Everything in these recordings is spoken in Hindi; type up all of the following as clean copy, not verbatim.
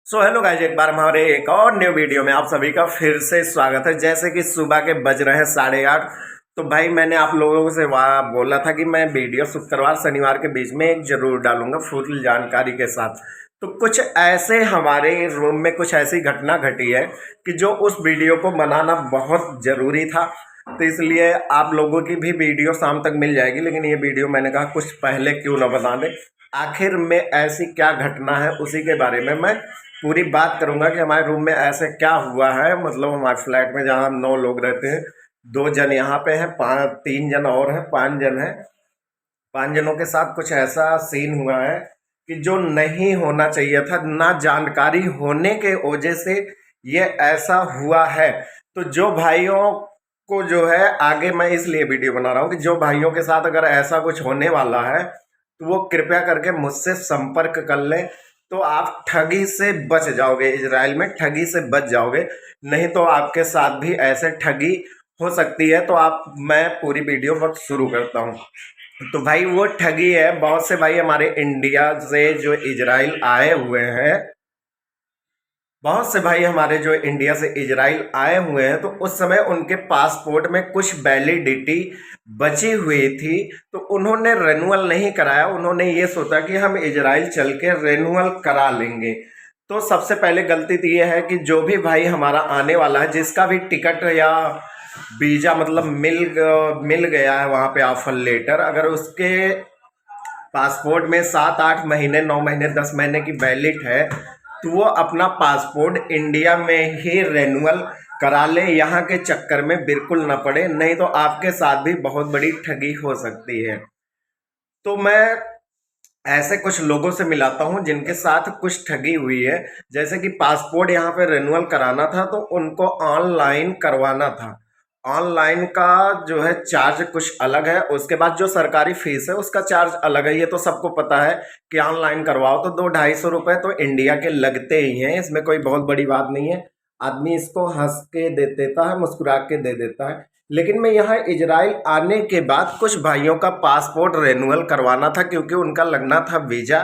हेलो गाइज, एक बार हमारे एक और न्यू वीडियो में आप सभी का फिर से स्वागत है। जैसे कि सुबह के बज रहे हैं 8:30। तो भाई मैंने आप लोगों से वहाँ बोला था कि मैं वीडियो शुक्रवार शनिवार के बीच में एक जरूर डालूंगा फुल जानकारी के साथ। तो कुछ ऐसे हमारे रूम में कुछ ऐसी घटना घटी है कि जो उस वीडियो को बनाना बहुत ज़रूरी था। तो इसलिए आप लोगों की भी वीडियो शाम तक मिल जाएगी, लेकिन ये वीडियो मैंने कहा कुछ पहले क्यों ना बता दें। आखिर में ऐसी क्या घटना है उसी के बारे में मैं पूरी बात करूंगा कि हमारे रूम में ऐसे क्या हुआ है। मतलब हमारे फ्लैट में जहाँ हम 9 लोग रहते हैं, 2 जन यहाँ पे हैं, 3 जन और हैं, 5 जन हैं। 5 जनों के साथ कुछ ऐसा सीन हुआ है कि जो नहीं होना चाहिए था, ना जानकारी होने के वजह से ये ऐसा हुआ है। तो जो भाइयों को जो है, आगे मैं इसलिए वीडियो बना रहा हूँ कि जो भाइयों के साथ अगर ऐसा कुछ होने वाला है तो वो कृपया करके मुझसे संपर्क कर लें। तो आप ठगी से बच जाओगे, इजराइल में ठगी से बच जाओगे। नहीं तो आपके साथ भी ऐसे ठगी हो सकती है। तो आप मैं पूरी वीडियो वक्त शुरू करता हूँ। तो भाई वो ठगी है, बहुत से भाई हमारे इंडिया से जो इजराइल आए हुए हैं, बहुत से भाई हमारे जो इंडिया से इजराइल आए हुए हैं, तो उस समय उनके पासपोर्ट में कुछ वैलिडिटी बची हुई थी। तो उन्होंने रेनुअल नहीं कराया। उन्होंने ये सोचा कि हम इजराइल चल के रेनुअल करा लेंगे। तो सबसे पहले गलती तो ये है कि जो भी भाई हमारा आने वाला है, जिसका भी टिकट या वीज़ा मतलब मिल गया है वहाँ पे ऑफर लेटर, अगर उसके पासपोर्ट में 7-8 महीने, 9 महीने, 10 महीने की वैलिड है, तो वो अपना पासपोर्ट इंडिया में ही रेनुअल करा ले। यहाँ के चक्कर में बिल्कुल ना पड़े, नहीं तो आपके साथ भी बहुत बड़ी ठगी हो सकती है। तो मैं ऐसे कुछ लोगों से मिलाता हूँ जिनके साथ कुछ ठगी हुई है। जैसे कि पासपोर्ट यहाँ पे रेनुअल कराना था तो उनको ऑनलाइन करवाना था। ऑनलाइन का जो है चार्ज कुछ अलग है, उसके बाद जो सरकारी फीस है उसका चार्ज अलग है। ये तो सबको पता है कि ऑनलाइन करवाओ तो 200-250 रुपये तो इंडिया के लगते ही हैं। इसमें कोई बहुत बड़ी बात नहीं है। आदमी इसको हंस के दे देता है, मुस्कुरा के दे देता है। लेकिन मैं यहाँ इजराइल आने के बाद कुछ भाइयों का पासपोर्ट रेनुअल करवाना था, क्योंकि उनका लगना था वीज़ा।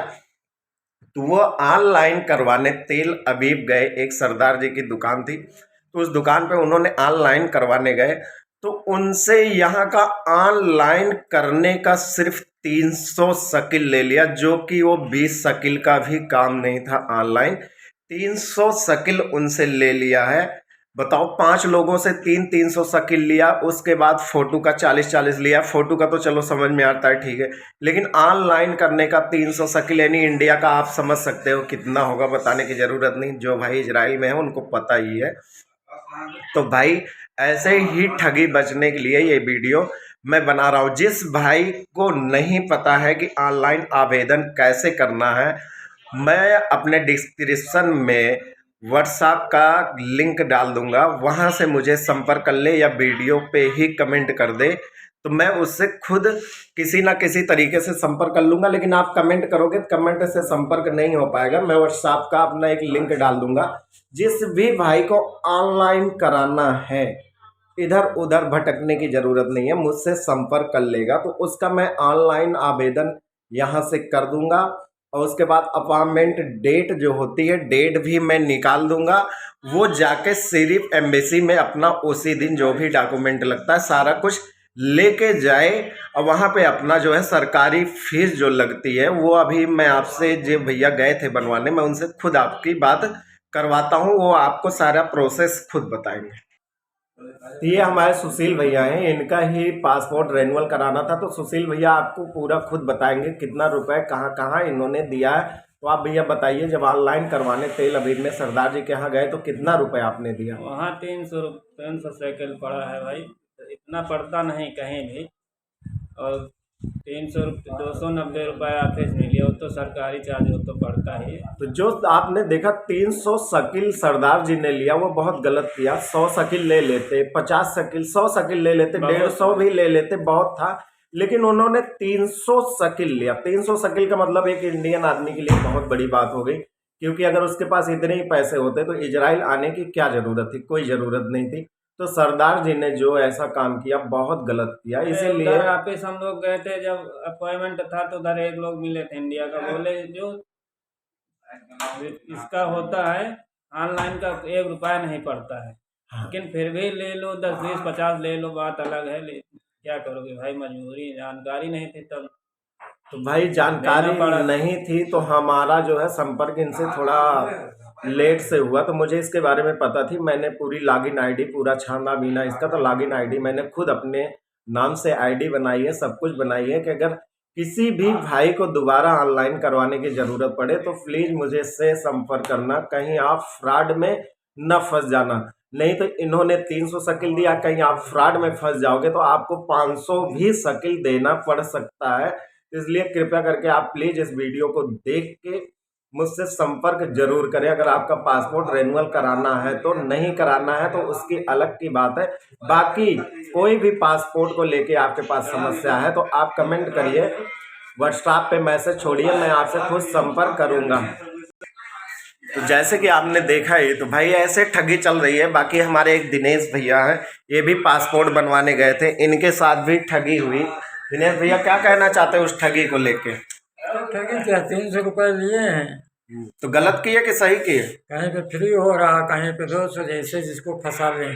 तो वो ऑनलाइन करवाने तेल अबीब गए। एक सरदार जी की दुकान थी, तो उस दुकान पे उन्होंने ऑनलाइन करवाने गए। तो उनसे यहाँ का ऑनलाइन करने का सिर्फ 300 शकिल ले लिया, जो कि वो 20 शकिल का भी काम नहीं था। ऑनलाइन 300 शकिल उनसे ले लिया है। बताओ, 5 लोगों से 300 शकिल लिया। उसके बाद फ़ोटो का 40-40 लिया। फ़ोटो का तो चलो समझ में आता है, ठीक है, लेकिन ऑनलाइन करने का 300 शकिल यानी इंडिया का आप समझ सकते हो कितना होगा। बताने की ज़रूरत नहीं, जो भाई इजराइल में है उनको पता ही है। तो भाई ऐसे ही ठगी बचने के लिए ये वीडियो मैं बना रहा हूँ। जिस भाई को नहीं पता है कि ऑनलाइन आवेदन कैसे करना है, मैं अपने डिस्क्रिप्शन में व्हाट्सएप का लिंक डाल दूंगा, वहाँ से मुझे संपर्क कर ले या वीडियो पे ही कमेंट कर दे। तो मैं उससे खुद किसी ना किसी तरीके से संपर्क कर लूँगा। लेकिन आप कमेंट करोगे तो कमेंट से संपर्क नहीं हो पाएगा। मैं व्हाट्सएप का अपना एक लिंक डाल दूंगा। जिस भी भाई को ऑनलाइन कराना है, इधर उधर भटकने की ज़रूरत नहीं है, मुझसे संपर्क कर लेगा तो उसका मैं ऑनलाइन आवेदन यहाँ से कर दूंगा। और उसके बाद अपॉइंटमेंट डेट जो होती है, डेट भी मैं निकाल दूंगा। वो जाके सिर्फ एम्बेसी में अपना उसी दिन जो भी डॉक्यूमेंट लगता है सारा कुछ लेके जाए। और वहाँ पे अपना जो है सरकारी फीस जो लगती है, वो अभी मैं आपसे जो भैया गए थे बनवाने, मैं उनसे खुद आपकी बात करवाता हूँ। वो आपको सारा प्रोसेस खुद बताएंगे। तो ये हमारे सुशील भैया हैं, इनका ही पासपोर्ट रेनुअल कराना था। तो सुशील भैया आपको पूरा खुद बताएंगे कितना रुपए कहाँ कहाँ इन्होंने दिया है। तो आप भैया बताइए, जब ऑनलाइन करवाने तेल अबीब में सरदार जी के यहाँ गए तो कितना रुपए आपने दिया? वहाँ 300 साइकिल पड़ा है भाई। इतना पड़ता नहीं कहीं भी। और 290 रुपये ऑफिस में लिया, वो तो सरकारी चार्ज वो तो पड़ता ही है। तो जो आपने देखा 300 शकिल सरदार जी ने लिया, वो बहुत गलत किया। 100 शकिल ले लेते, 50 शकिल, 100 शकिल ले लेते, 150 भी ले लेते, बहुत था। लेकिन उन्होंने 300 शकिल लिया। 300 शकिल का मतलब एक इंडियन आदमी के लिए बहुत बड़ी बात हो गई, क्योंकि अगर उसके पास इतने ही पैसे होते तो इजराइल आने की क्या ज़रूरत थी? कोई ज़रूरत नहीं थी। तो सरदार जी ने जो ऐसा काम किया बहुत गलत किया, इसीलिए उधर ऑफिस हम लोग गए थे, जब अपॉइंटमेंट था तो उधर एक लोग मिले थे इंडिया का, बोले जो इसका होता है ऑनलाइन का 1 रुपया नहीं पड़ता है, लेकिन फिर भी ले लो 10 20 50 ले लो, बात अलग है। क्या करोगे भाई, मजबूरी, जानकारी नहीं थी तब तो भाई जानकारी लेना पड़ा। नहीं थी तो हमारा जो है संपर्क इनसे थोड़ा लेट से हुआ, तो मुझे इसके बारे में पता थी। मैंने पूरी लॉगिन आईडी, पूरा छाना बीना इसका, तो लॉगिन आईडी मैंने खुद अपने नाम से आईडी बनाई है, सब कुछ बनाई है कि अगर किसी भी भाई को दोबारा ऑनलाइन करवाने की ज़रूरत पड़े तो प्लीज़ मुझे से संपर्क करना, कहीं आप फ्रॉड में न फंस जाना। नहीं तो इन्होंने 300 शकील दिया, कहीं आप फ्रॉड में फंस जाओगे तो आपको 500 भी शकील देना पड़ सकता है। इसलिए कृपया करके आप प्लीज़ इस वीडियो को देख के मुझसे संपर्क जरूर करें। अगर आपका पासपोर्ट रिन्यूअल कराना है तो, नहीं कराना है तो उसकी अलग की बात है। बाकी कोई भी पासपोर्ट को लेके आपके पास समस्या है तो आप कमेंट करिए, व्हाट्सएप पे मैसेज छोड़िए, मैं आपसे खुद संपर्क करूंगा। तो जैसे कि आपने देखा ही, तो भाई ऐसे ठगी चल रही है। बाकी हमारे एक दिनेश भैया हैं, ये भी पासपोर्ट बनवाने गए थे, इनके साथ भी ठगी हुई। दिनेश भैया क्या कहना चाहते हैं उस ठगी को लेके? ठगी क्या, 300 रुपये लिए हैं। तो गलत किए कि सही किए? कहीं पे फ्री हो रहा, कहीं पे 200, जैसे जिसको फंसा लें।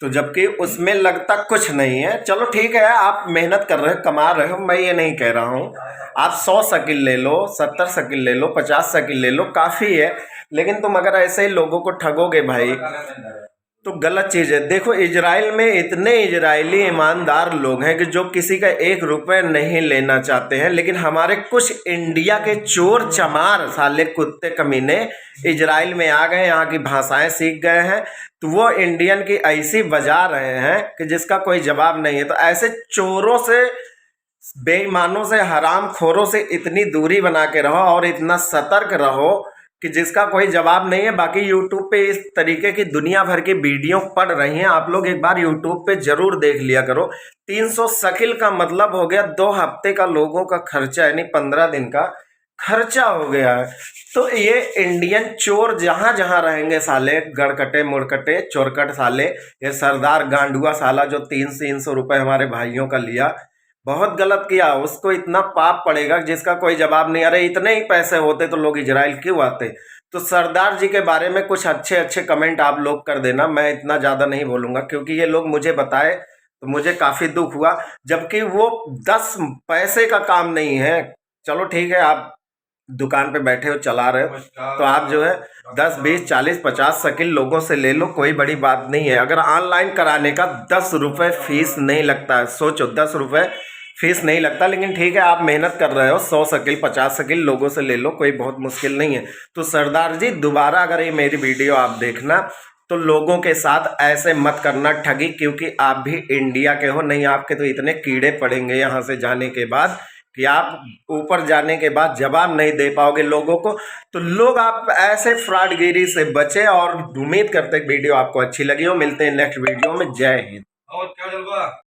तो जबकि उसमें लगता कुछ नहीं है। चलो ठीक है, आप मेहनत कर रहे हो, कमा रहे हो, मैं ये नहीं कह रहा हूँ। आप 100 शकील ले लो, 70 शकील ले लो, 50 शकील ले लो, काफ़ी है। लेकिन तुम अगर ऐसे ही लोगों को ठगोगे भाई तो गलत चीज़ है। देखो इजराइल में इतने इजरायली ईमानदार लोग हैं कि जो किसी का 1 रुपये नहीं लेना चाहते हैं, लेकिन हमारे कुछ इंडिया के चोर चमार साले कुत्ते कमीने इजराइल में आ गए, यहाँ की भाषाएं सीख गए हैं, तो वो इंडियन की ऐसी बजा रहे हैं कि जिसका कोई जवाब नहीं है। तो ऐसे चोरों से, बेईमानों से, हराम खोरों से इतनी दूरी बना के रहो और इतना सतर्क रहो कि जिसका कोई जवाब नहीं है। बाकी यूट्यूब पे इस तरीके की दुनिया भर की वीडियो पड़ रही हैं, आप लोग एक बार यूट्यूब पे जरूर देख लिया करो। 300 शकील का मतलब हो गया 2 हफ्ते का लोगों का खर्चा, यानी 15 दिन का खर्चा हो गया है। तो ये इंडियन चोर जहाँ जहाँ रहेंगे साले, गड़कटे मुड़कटे चोरकट साले, ये सरदार गांडुआ साला जो 300 रुपये हमारे भाइयों का लिया, बहुत गलत किया। उसको इतना पाप पड़ेगा जिसका कोई जवाब नहीं। अरे इतने ही पैसे होते तो लोग इजराइल क्यों आते? तो सरदार जी के बारे में कुछ अच्छे अच्छे कमेंट आप लोग कर देना, मैं इतना ज़्यादा नहीं बोलूँगा क्योंकि ये लोग मुझे बताए तो मुझे काफ़ी दुख हुआ, जबकि वो 10 पैसे का काम नहीं है। चलो ठीक है, आप दुकान पे बैठे हो, चला रहे हो, तो आप जो है 10 20 40 50 शकील लोगों से ले लो, कोई बड़ी बात नहीं है। अगर ऑनलाइन कराने का 10 रुपये फीस नहीं लगता है, सोचो 10 रुपये फीस नहीं लगता, लेकिन ठीक है आप मेहनत कर रहे हो, 100 शकील 50 शकील लोगों से ले लो, कोई बहुत मुश्किल नहीं है। तो सरदार जी दोबारा अगर ये मेरी वीडियो आप देखना तो लोगों के साथ ऐसे मत करना ठगी, क्योंकि आप भी इंडिया के हो। नहीं आपके तो इतने कीड़े पड़ेंगे यहाँ से जाने के बाद कि आप ऊपर जाने के बाद जवाब नहीं दे पाओगे लोगों को। तो लोग आप ऐसे फ्रॉडगिरी से बचे, और उम्मीद करते वीडियो आपको अच्छी लगी हो। मिलते हैं नेक्स्ट वीडियो में। जय हिंद।